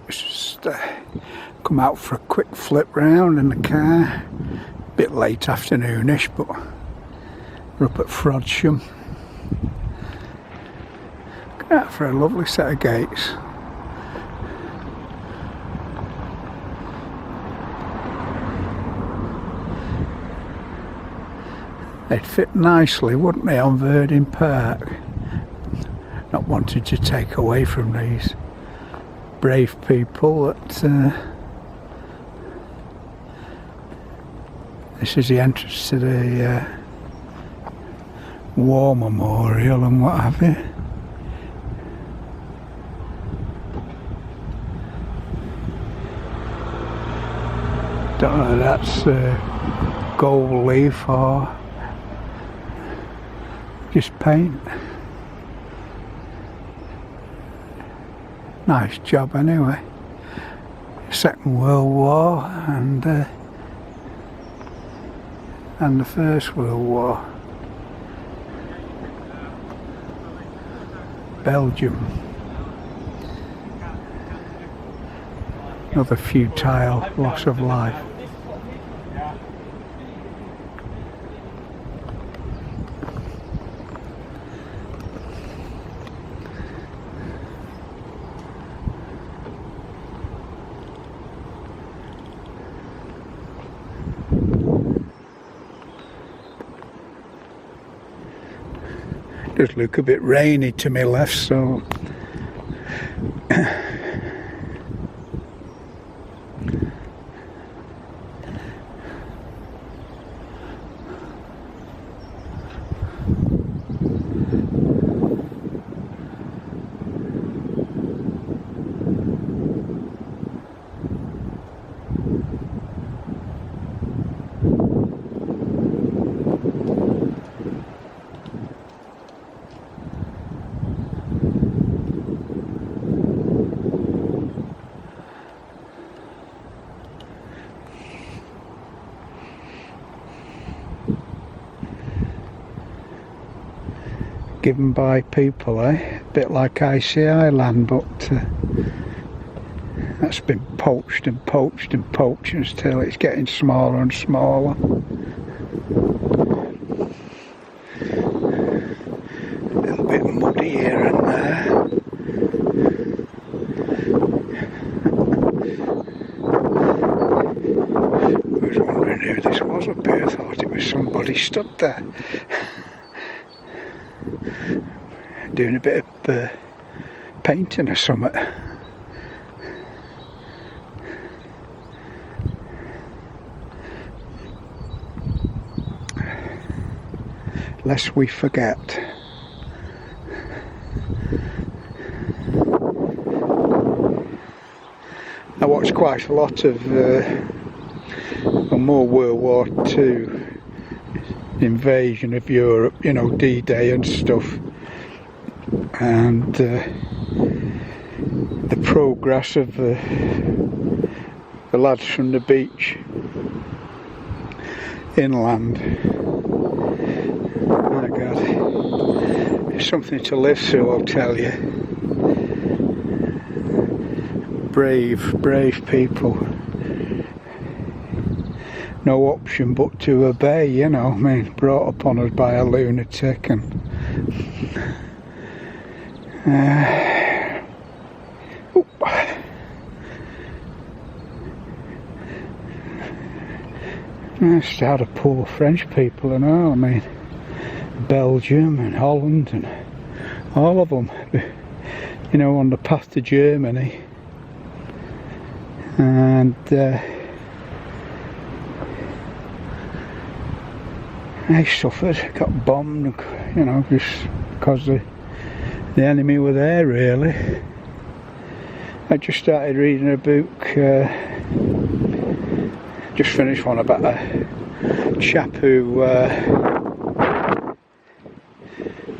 Just come out for a quick flip round in the car. Bit late afternoonish, but we're up at Frodsham. Going out for a lovely set of gates. They'd fit nicely, wouldn't they, on Verdin Park? Not wanting to take away from these brave people that this is the entrance to the War Memorial and what have you. Don't know if that's gold leaf or just paint. Nice job anyway. Second World War and the First World War. Belgium. Another futile loss of life. Does look a bit rainy to my left, so given by people, a bit like ICI land, but that's been poached and poached and poached until it's getting smaller and smaller. A little bit muddy here and there. I was wondering who this was up here. I thought it was somebody stood there doing a bit of painting or something. Lest we forget. I watched quite a lot of more World War II invasion of Europe, you know, D-Day and stuff, and the progress of the lads from the beach inland. Oh God, it's something to live through, I'll tell you. Brave people. No option but to obey, you know. I mean, brought upon us by a lunatic, and it's had a poor French people and all. I mean, Belgium and Holland and all of them, you know, on the path to Germany, and they suffered, got bombed, you know, just because the enemy were there, really. I just started reading a book, just finished one about a chap who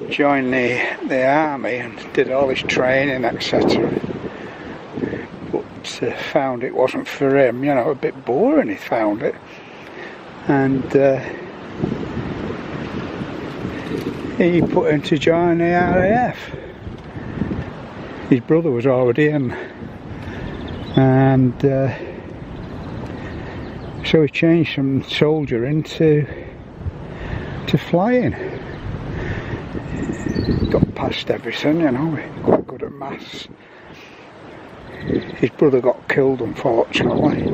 joined the army and did all his training, etc. But found it wasn't for him, you know, a bit boring, he found it. And he put him to join the RAF. His brother was already in, and so he changed from soldier into flying. Got past everything, you know, quite good at maths. His brother got killed, unfortunately.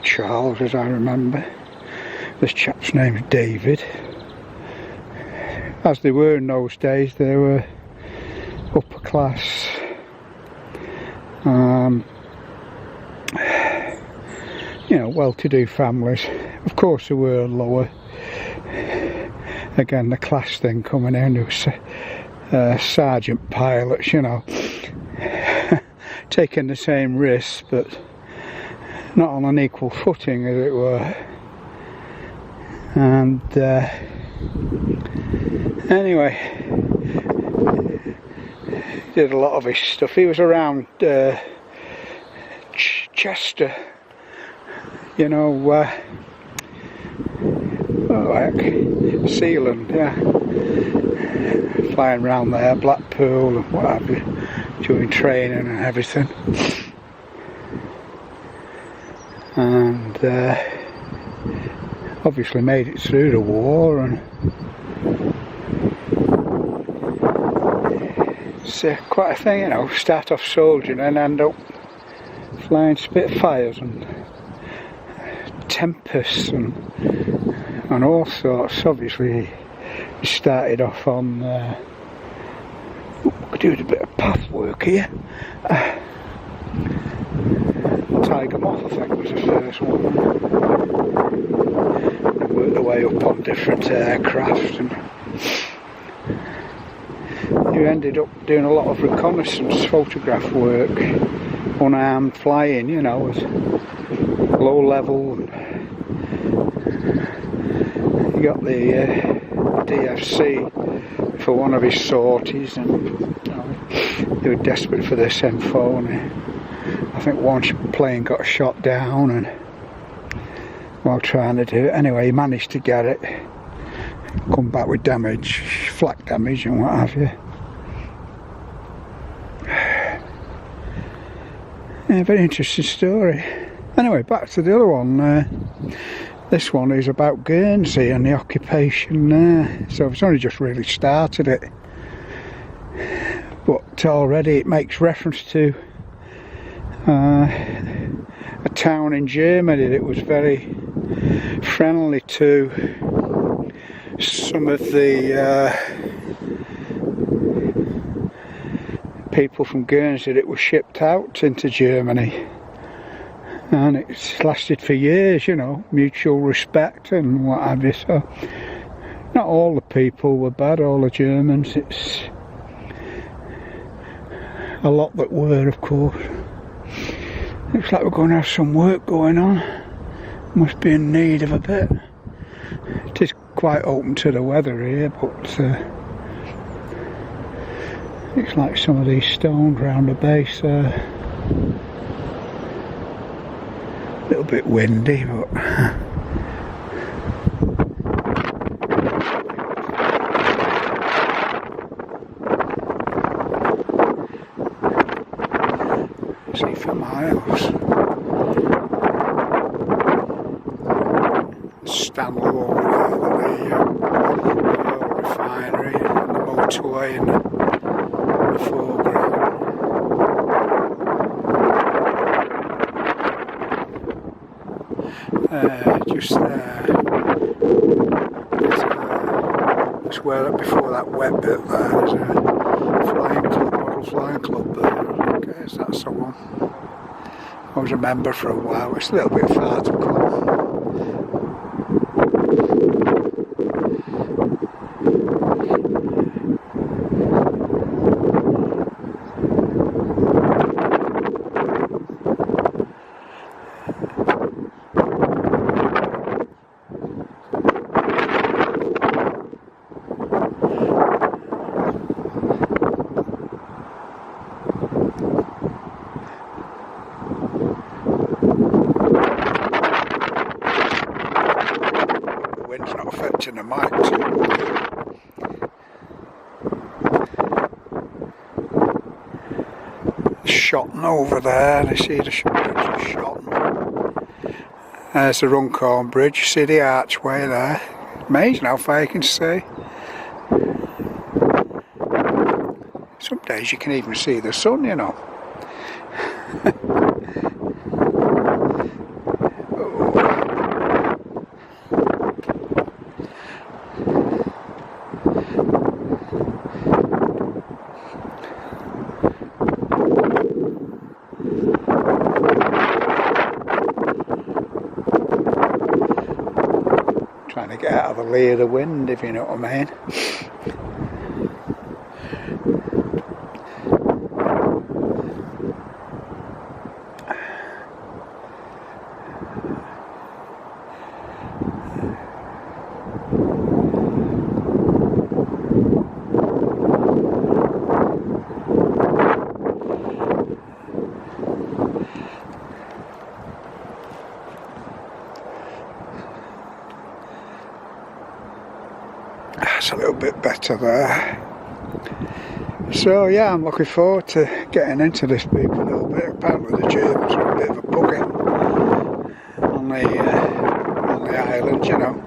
Charles, as I remember. This chap's name's David. As they were in those days, they were upper class. You know, well-to-do families. Of course, there were lower. Again, the class thing coming in. There was sergeant pilots, you know, taking the same risks, but not on an equal footing, as it were. And anyway, did a lot of his stuff. He was around Chester, you know, Sealand, yeah, flying around there, Blackpool and what have you, doing training and everything. And obviously made it through the war, and it's quite a thing, you know, start off soldiering and end up flying Spitfires and Tempests and all sorts. Obviously he started off on doing a bit of path work here. Tiger Moth, I think, was the first one. They worked their way up on different aircraft, and you ended up doing a lot of reconnaissance photograph work, unarmed flying, you know, as low level. He got the DFC for one of his sorties, and you know, they were desperate for this info, and I think one plane got shot down and while trying to do it. Anyway, he managed to get it, come back with damage, flak damage and what have you. Yeah, very interesting story. Anyway, back to the other one. This one is about Guernsey and the occupation there. So it's only just really started it, but already it makes reference to a town in Germany that was very friendly to some of the people from Guernsey that were shipped out into Germany. And it's lasted for years, you know, mutual respect and what have you. So not all the people were bad, all the Germans. It's a lot that were, of course. Looks like we're going to have some work going on. Must be in need of a bit. It is quite open to the weather here, but looks like some of these stones round the base little bit windy, but see for miles. Stanley over there, the oil refinery, and the motorway in the foreground. Just there, it's where before that wet bit there, there's a model flying club there. I guess that's the one. I was a member for a while. It's a little bit far to come. Wind's not affecting the mic too. Shotton over there, you see the bridge of Shotton. There's the Runcorn Bridge, you see the archway there. Amazing how far you can see. Some days you can even see the sun, you know. Trying to get out of the lee of the wind, if you know what I mean. It's a little bit better there. So yeah, I'm looking forward to getting into this beach a little bit. Apparently the Germans are a bit of a bugger on the island, you know.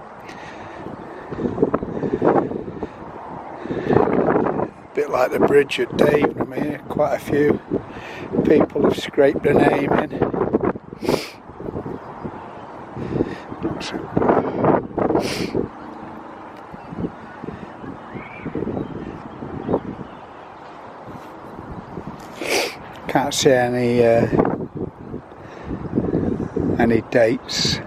A bit like the bridge at Davenham here, quite a few people have scraped their name in. Can't see any dates.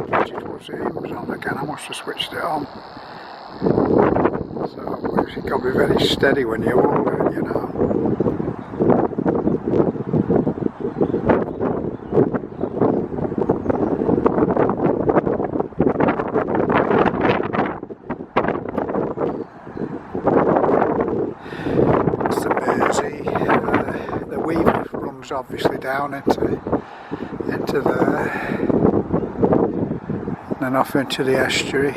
Digital zoom's on again. I must have switched it on. So you've got to be very steady when you hold it, you know. The Weaver runs obviously down into there, and then off into the estuary.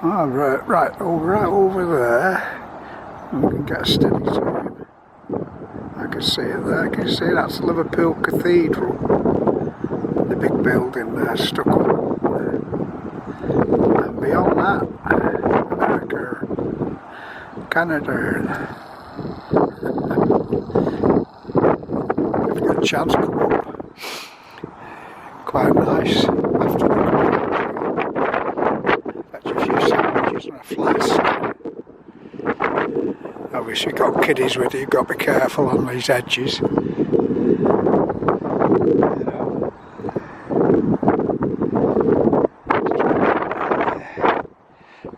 Oh, right over there. We can get a steady zoom. I can see it there. Can you see that's Liverpool Cathedral? The big building there stuck up. And beyond that, America, Canada. If you get a chance, come up. Quite nice after the fetch a few sandwiches and a flask. Obviously, you've got kiddies with you, you've got to be careful on these edges.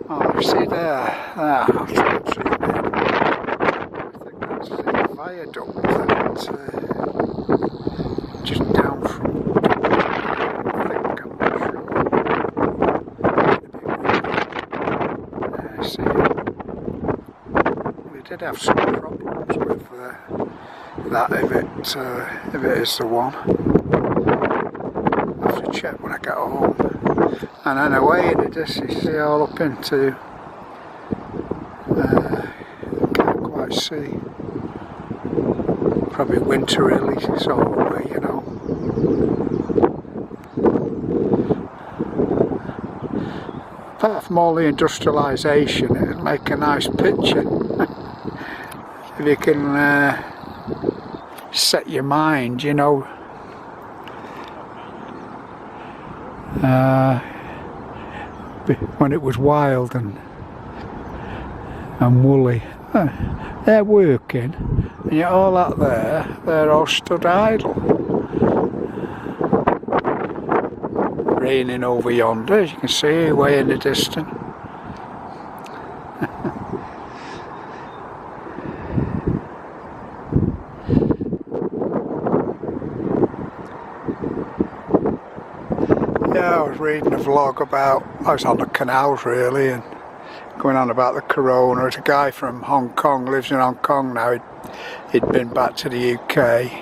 Oh, see there. I'll try and see it. I think that's the viaduct that just down from, I think, I'm not sure. See, we did have some problems with that if it is the one. I'll have to check when I get home. And then away in the distance, you see all up into, can't quite see, probably winter releases all the way, you know. Apart from all the industrialisation, it'll make a nice picture. If you can set your mind, you know, when it was wild and woolly, they're working, and yet all that there, they're all stood idle. Raining over yonder, as you can see, way in the distance. Yeah, I was reading a vlog about, I was on the canals really, and going on about the corona. There's a guy from Hong Kong, lives in Hong Kong now, he'd been back to the UK,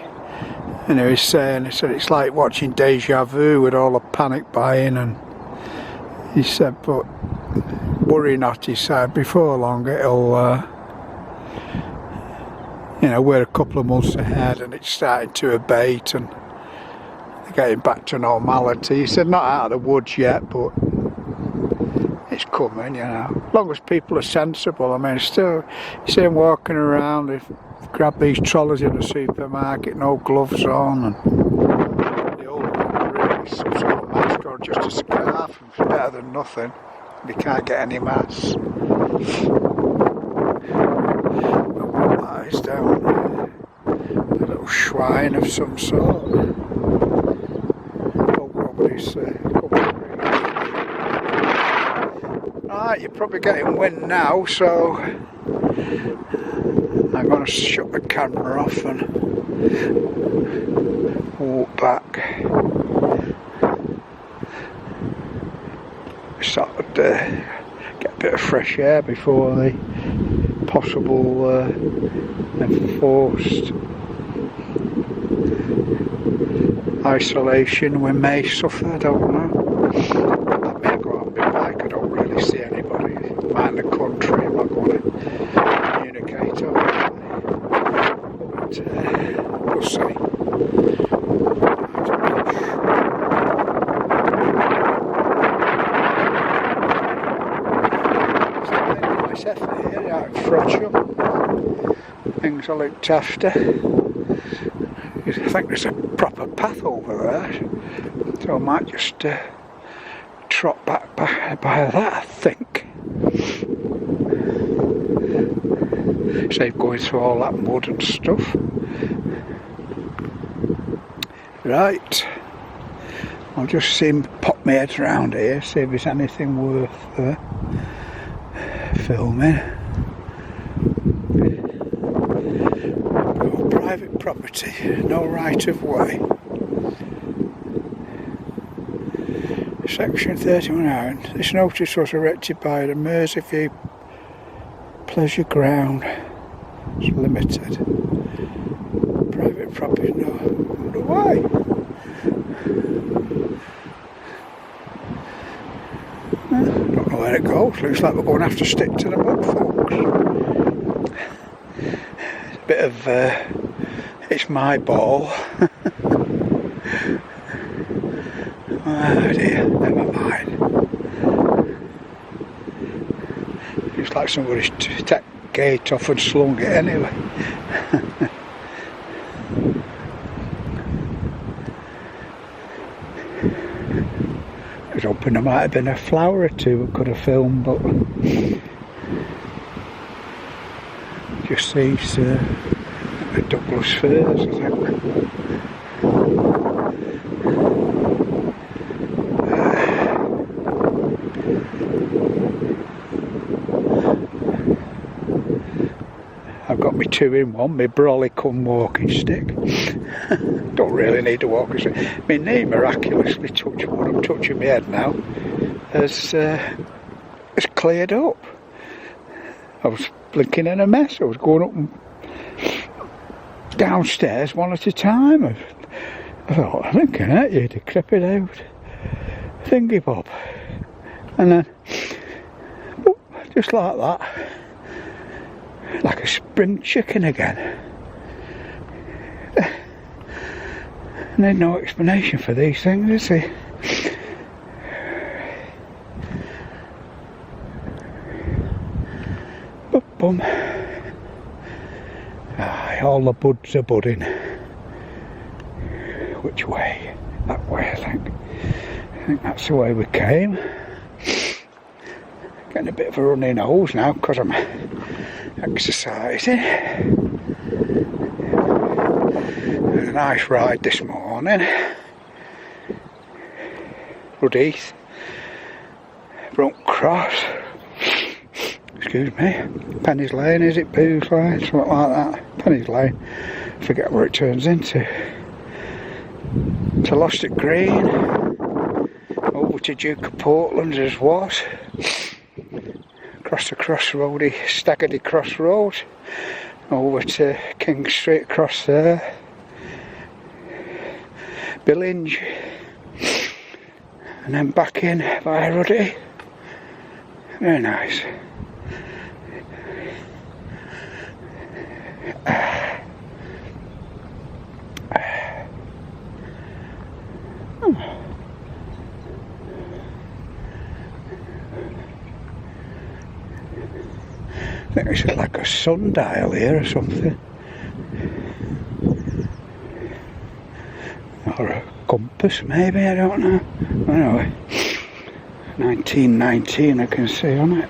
and he was saying, he said it's like watching deja vu with all the panic buying, and he said, but worry not, he said, before long it'll, you know, we're a couple of months ahead and it's starting to abate and getting back to normality. He said not out of the woods yet, but it's coming, you know, as long as people are sensible. I mean, still, you see them walking around, they grab these trolleys in the supermarket, no gloves on, and the old one really some sort of mask or just a scarf, it's better than nothing. You can't get any masks. That is down there, a little shrine of some sort. Right, you're probably getting wind now, so I'm going to shut the camera off and walk back. Sort of get a bit of fresh air before the possible enforced isolation we may suffer, I don't know. I may go on my bike, I don't really see anybody. Mind the country, I'm not going to communicate over it. But we'll see. Nice effort here out in Frodsham. Things are looked after. I think there's a proper path over there, so I might just trot back by that, I think. Save going through all that mud and stuff. Right, I'll just pop my head around here, see if there's anything worth filming. Private property, no right of way. Section 31. This notice was erected by the Merseyside Pleasure Ground. It's limited. Private property, no way. Don't know where it goes. Looks like we're going to have to stick to the mud, folks. A bit of it's my ball. Oh dear, never mind. Looks like somebody's took the gate off and slung it anyway. I was hoping there might have been a flower or two I could have filmed, but just these the Douglas firs, I think. I've got my 2-in-1, my brolly come walking stick. Don't really need a walking stick. My knee miraculously, touch wood, I'm touching my head now, has cleared up. I was blinking in a mess. I was going up and downstairs one at a time. I thought, I think I hurt you, decrepit out thingy bob. And then, just like that, like a spring chicken again. And there's no explanation for these things, is there? Boom. All the buds are budding. Which way? That way, I think. I think that's the way we came. Getting a bit of a runny nose now because I'm exercising. Had a nice ride this morning. Rudheath, Brunk Cross. Excuse me, Penny's Lane, is it? Booth Lane, something like that. Penny's Lane, forget where it turns into. To Lostet Green, over to Duke of Portland's as was. Across the crossroady, Staggerdy Crossroads, over to King Street across there. Billinge, and then back in by Ruddy. Very nice. I think it's like a sundial here or something. Or a compass maybe, I don't know. Anyway, 1919 I can see on it.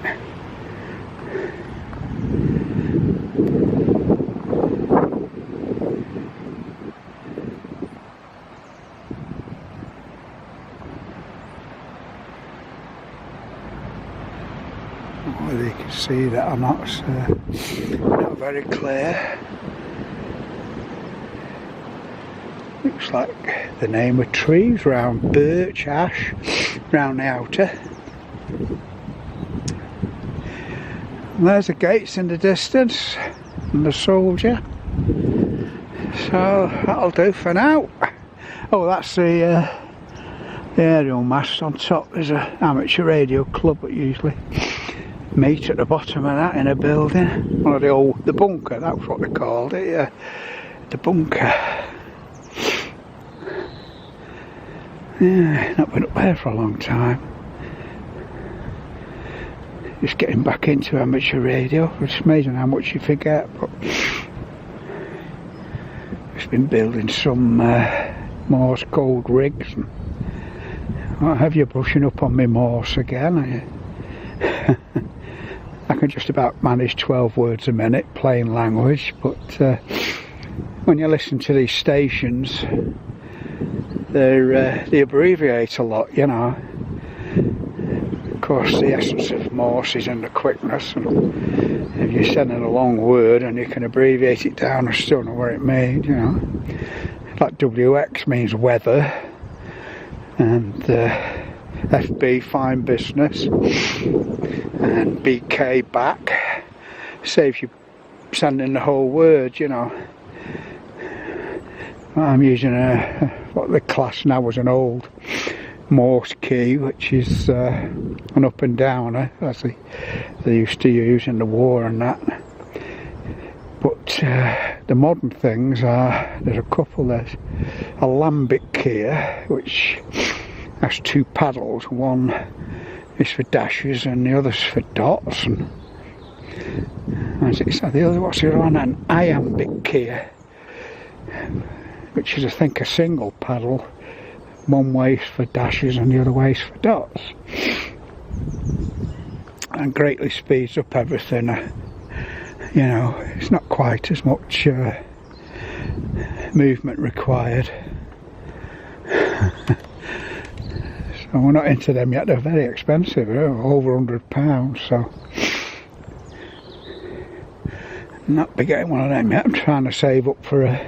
Whether you can see that or not, it's not very clear. Looks like the name of trees round birch, ash, round the outer. And there's the gates in the distance and the soldier. So that'll do for now. Oh, that's the aerial mast on top. There's an amateur radio club that usually meet at the bottom of that in a building. One of the bunker, that's what they called it, yeah. The bunker. Yeah, not been up there for a long time. Just getting back into amateur radio. It's amazing how much you forget, but just been building some Morse code rigs. And what have you, brushing up on me Morse again? I can just about manage 12 words a minute, plain language, but when you listen to these stations, they abbreviate a lot, you know. Of course, the essence of Morse is in the quickness, and if you're sending a long word and you can abbreviate it down, I still know where it made, you know. Like WX means weather, and FB, fine business, and BK back saves you sending the whole word, you know. I'm using what the class now was an old Morse key, which is an up and downer, as they used to use in the war and that. But the modern things are, there's a couple. There's a lambic key, which has two paddles. One is for dashes and the other's for dots. And as it said, the other, what's the other one? An iambic key, which is, I think, a single paddle. One way's for dashes and the other way's for dots. And greatly speeds up everything. You know, it's not quite as much movement required. So we're not into them yet. They're very expensive. They're over £100. So Not be getting one of them yet. I'm trying to save up for a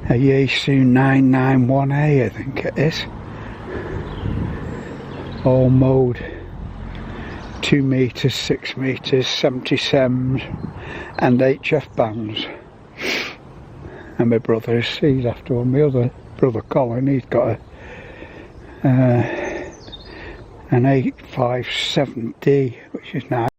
Yaesu 991A, I think it is. All mode. 2 metres, 6 metres, 77s and HF bands. And my brother, he's after one. My other brother Colin, he's got an 857D, which is nice.